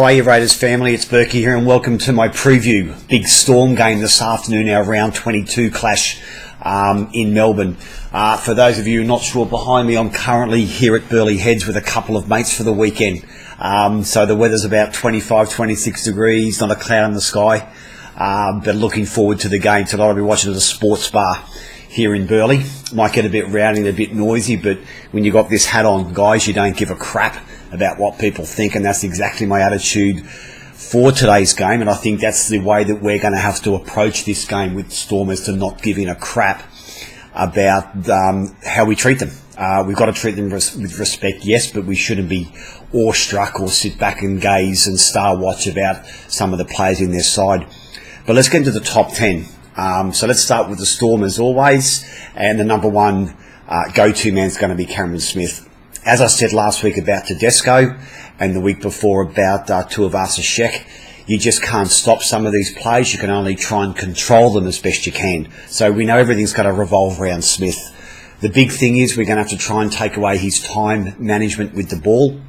Hi Raiders family, it's Bourkeys here and welcome to my preview. Big Storm game this afternoon, our round 22 clash in Melbourne. For those of you not sure, behind me I'm currently here at Burleigh Heads with a couple of mates for the weekend. So the weather's about 25, 26 degrees, not a cloud in the sky, but looking forward to the game tonight. I'll be watching at a sports bar here in Burleigh. Might get a bit rowdy and a bit noisy, but when you got this hat on, guys, you don't give a crap about what people think, and that's exactly my attitude for today's game. And I think that's the way that we're going to have to approach this game with Stormers, to not giving a crap about how we treat them. We've got to treat them with respect, yes, but we shouldn't be awestruck or sit back and gaze and star watch about some of the players in their side. But let's get into the top 10. So let's start with the Storm as always, and the number one go-to man is going to be Cameron Smith. As I said last week about Tedesco and the week before about Tuivasa-Sheck, you just can't stop some of these plays. You can only try and control them as best you can. So we know everything's going to revolve around Smith. The big thing is we're going to have to try and take away his time management with the ball.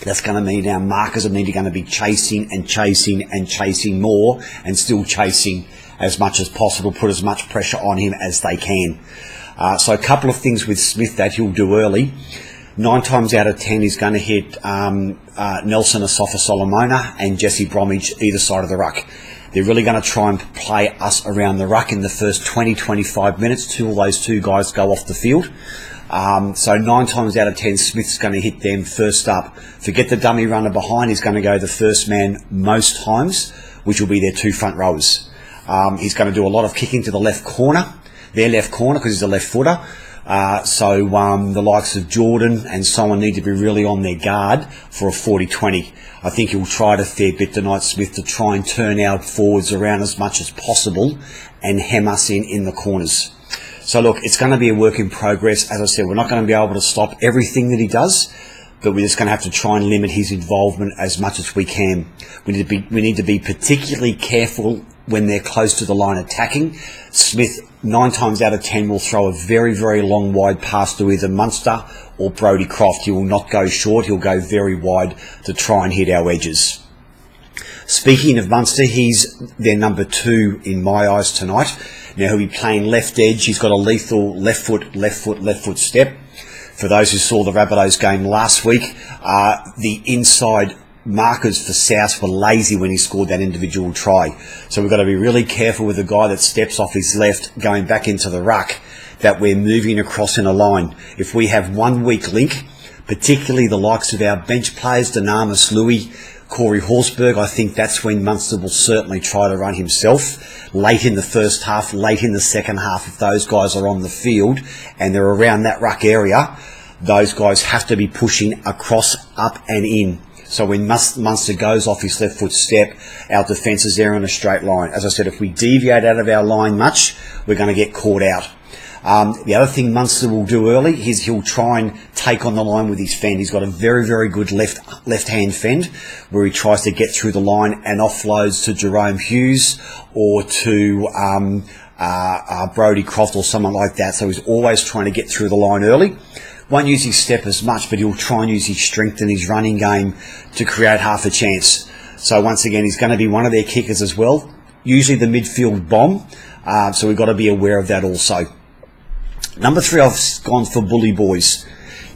That's going to mean our markers are going to be chasing and chasing and chasing more, and still chasing as much as possible, put as much pressure on him as they can. So a couple of things with Smith that he'll do early. 9 times out of 10 he's going to hit Nelson Asafa-Solomona and Jesse Bromwich either side of the ruck. They're really going to try and play us around the ruck in the first 20-25 minutes till those two guys go off the field. So 9 times out of 10 Smith's going to hit them first up. Forget the dummy runner behind, he's going to go the first man most times, which will be their 2 front rowers. He's going to do a lot of kicking to the left corner, their left corner, because he's a left footer. So the likes of Jordan and so on need to be really on their guard for a 40-20. I think he'll try it a fair bit tonight, Smith, to try and turn our forwards around as much as possible and hem us in the corners. So look, it's going to be a work in progress. As I said, we're not going to be able to stop everything that he does, but we're just going to have to try and limit his involvement as much as we can. We need to be particularly careful when they're close to the line attacking. Smith, 9 times out of 10, will throw a very, very long wide pass to either Munster or Brodie Croft. He will not go short, he'll go very wide to try and hit our edges. Speaking of Munster, he's their number 2 in my eyes tonight. Now he'll be playing left edge. He's got a lethal left foot step. For those who saw the Rabbitohs game last week, the inside markers for South were lazy when he scored that individual try. So we've got to be really careful with the guy that steps off his left going back into the ruck, that we're moving across in a line. If we have one weak link, particularly the likes of our bench players, Dynamis Louis, Corey Horsburgh, I think that's when Munster will certainly try to run himself late in the first half, late in the second half. If those guys are on the field and they're around that ruck area, those guys have to be pushing across, up and in. So when Munster goes off his left foot step, our defence is there in a straight line. As I said, if we deviate out of our line much, we're going to get caught out. The other thing Munster will do early is he'll try and take on the line with his fend. He's got a very, very good left-hand fend where he tries to get through the line and offloads to Jerome Hughes or to Brodie Croft or someone like that. So he's always trying to get through the line early. Won't use his step as much, but he'll try and use his strength and his running game to create half a chance. So once again, he's going to be one of their kickers as well. Usually the midfield bomb, so we've got to be aware of that also. Number 3, I've gone for Bully Boys.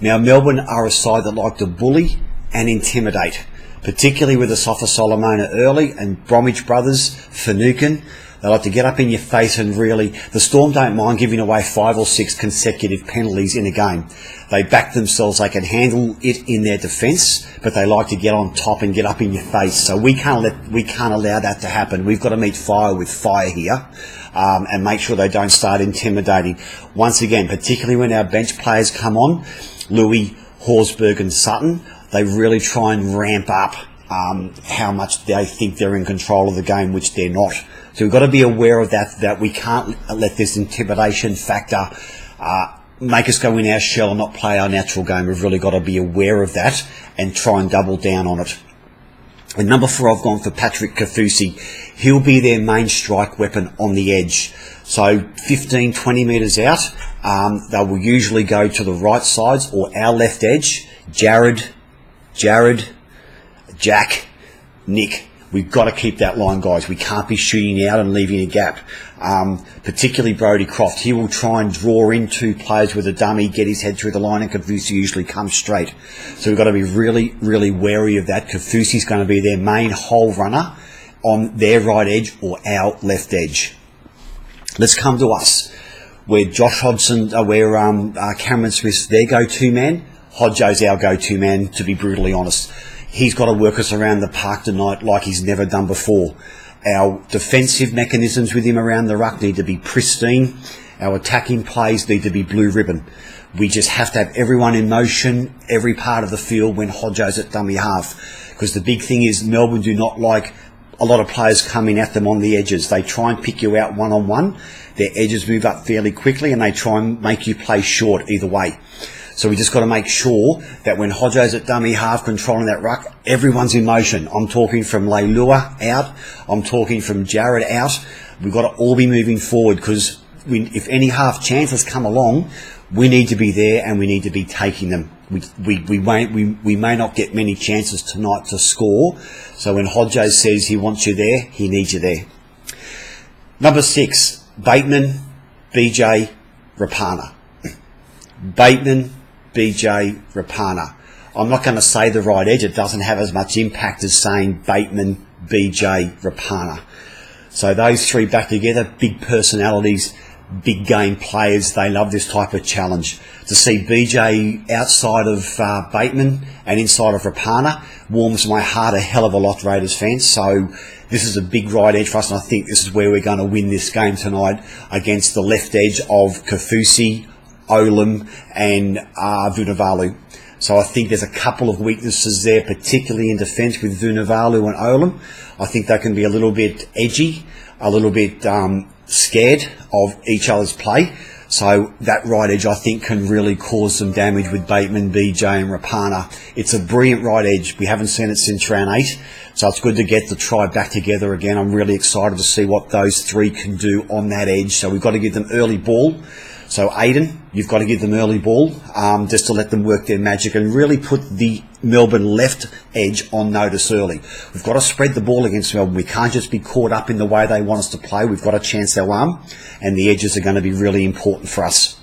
Now, Melbourne are a side that like to bully and intimidate, particularly with Asafa-Solomona early and Bromwich brothers, Finucane. They like to get up in your face and really... The Storm don't mind giving away 5 or 6 consecutive penalties in a game. They back themselves. They can handle it in their defence, but they like to get on top and get up in your face. So we can't allow that to happen. We've got to meet fire with fire here. And make sure they don't start intimidating. Once again, particularly when our bench players come on, Louis, Horsburgh and Sutton, they really try and ramp up how much they think they're in control of the game, which they're not. So we've got to be aware of that we can't let this intimidation factor make us go in our shell and not play our natural game. We've really got to be aware of that and try and double down on it. And number 4, I've gone for Patrick Kafusi. He'll be their main strike weapon on the edge. So 15, 20 metres out, they will usually go to the right sides or our left edge. Jared, Jack, Nick. We've got to keep that line, guys. We can't be shooting out and leaving a gap. Particularly Brodie Croft. He will try and draw in two players with a dummy, get his head through the line, and Kaufusi usually comes straight. So we've got to be really, really wary of that. Kaufusi's going to be their main hole runner on their right edge or our left edge. Let's come to us. Where Josh Hodgson, Cameron Smith's their go-to man. Hodjo's our go-to man, to be brutally honest. He's got to work us around the park tonight like he's never done before. Our defensive mechanisms with him around the ruck need to be pristine. Our attacking plays need to be blue ribbon. We just have to have everyone in motion, every part of the field when Hodjo's at dummy half. Because the big thing is Melbourne do not like a lot of players coming at them on the edges. They try and pick you out one-on-one. Their edges move up fairly quickly and they try and make you play short either way. So we just got to make sure that when Hodjo's at dummy half controlling that ruck, everyone's in motion. I'm talking from Leilua out. I'm talking from Jared out. We've got to all be moving forward because if any half chances come along, we need to be there and we need to be taking them. We may not get many chances tonight to score. So when Hodjo says he wants you there, he needs you there. Number 6, Bateman, BJ, Rapana. Bateman, BJ, Rapana. I'm not going to say the right edge. It doesn't have as much impact as saying Bateman, BJ, Rapana. So those three back together, big personalities, big game players. They love this type of challenge. To see BJ outside of Bateman and inside of Rapana warms my heart a hell of a lot, Raiders fans. So this is a big right edge for us, and I think this is where we're going to win this game tonight against the left edge of Kaufusi, Olam and Vunivalu. So I think there's a couple of weaknesses there, particularly in defence with Vunivalu and Olam. I think they can be a little bit edgy, a little bit scared of each other's play. So that right edge, I think, can really cause some damage with Bateman, BJ and Rapana. It's a brilliant right edge. We haven't seen it since round 8. So it's good to get the tribe back together again. I'm really excited to see what those three can do on that edge. So we've got to give them early ball. So Aiden, you've got to give them early ball just to let them work their magic and really put the Melbourne left edge on notice early. We've got to spread the ball against Melbourne. We can't just be caught up in the way they want us to play. We've got to chance our arm, and the edges are going to be really important for us.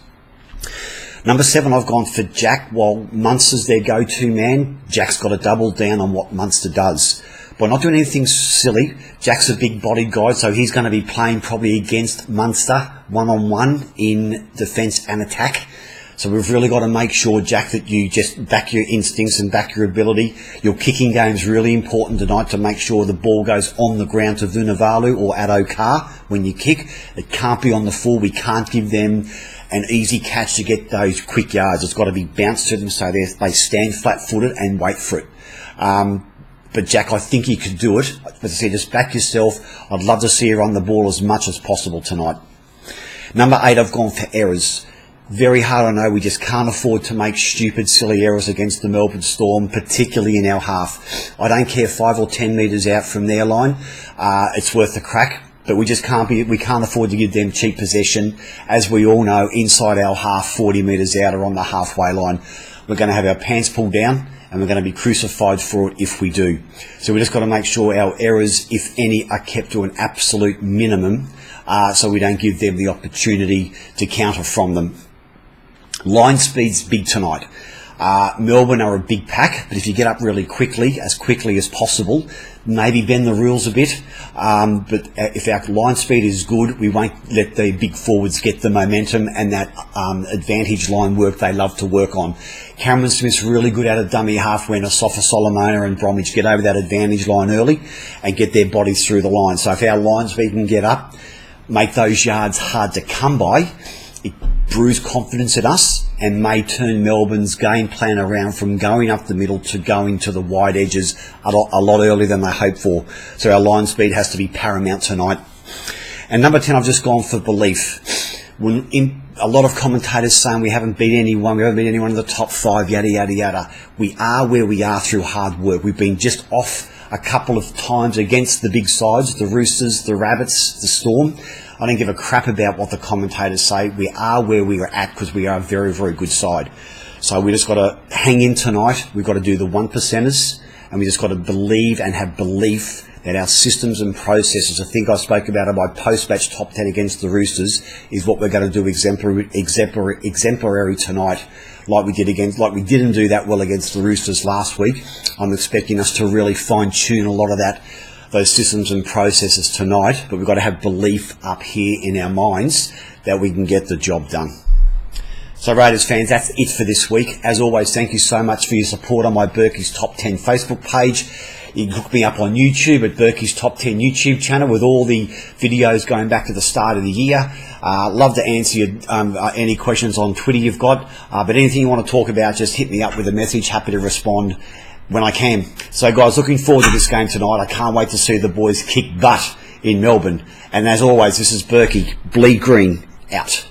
Number 7, I've gone for Jack. While Munster's their go-to man, Jack's got to double down on what Munster does. By not doing anything silly, Jack's a big-bodied guy, so he's going to be playing probably against Munster one-on-one in defence and attack. So we've really got to make sure, Jack, that you just back your instincts and back your ability. Your kicking game's really important tonight to make sure the ball goes on the ground to Vunivalu or Addo Carr when you kick. It can't be on the full. We can't give them an easy catch to get those quick yards. It's got to be bounced to them so they stand flat-footed and wait for it. But Jack, I think you could do it. As I said, just back yourself. I'd love to see you run the ball as much as possible tonight. Number 8, I've gone for errors. Very hard, I know. We just can't afford to make stupid, silly errors against the Melbourne Storm, particularly in our half. I don't care 5 or 10 metres out from their line. It's worth a crack. But we just we can't afford to give them cheap possession. As we all know, inside our half, 40 metres out or on the halfway line. We're going to have our pants pulled down, and we're going to be crucified for it if we do. So we just got to make sure our errors, if any, are kept to an absolute minimum, so we don't give them the opportunity to counter from them. Line speed's big tonight. Melbourne are a big pack, but if you get up really quickly as possible, maybe bend the rules a bit. But if our line speed is good, we won't let the big forwards get the momentum and that advantage line work they love to work on. Cameron Smith's really good at a dummy half when Asafa Solomona and Bromwich get over that advantage line early and get their bodies through the line. So if our line speed can get up, make those yards hard to come by, it brews confidence in us and may turn Melbourne's game plan around from going up the middle to going to the wide edges a lot earlier than they hoped for. So our line speed has to be paramount tonight. And number 10, I've just gone for belief. A lot of commentators saying we haven't beat anyone in the top 5, yada, yada, yada. We are where we are through hard work. We've been just off a couple of times against the big sides, the Roosters, the Rabbits, the Storm. I don't give a crap about what the commentators say. We are where we are at because we are a very, very good side. So we just got to hang in tonight. We've got to do the 1%ers and we just got to believe and have belief that our systems and processes, I think I spoke about in my post-match top 10 against the Roosters, is what we're going to do exemplary tonight, like we didn't do that well against the Roosters last week. I'm expecting us to really fine-tune a lot of those systems and processes tonight, but we've got to have belief up here in our minds that we can get the job done. So Raiders fans, that's it for this week. As always, thank you so much for your support on my Bourkeys Top 10 Facebook page. You can hook me up on YouTube at Bourkeys Top 10 YouTube channel with all the videos going back to the start of the year. Love to answer any questions on Twitter you've got. But anything you want to talk about, just hit me up with a message. Happy to respond when I can. So guys, looking forward to this game tonight. I can't wait to see the boys kick butt in Melbourne. And as always, this is Berkey, Bleed Green, out.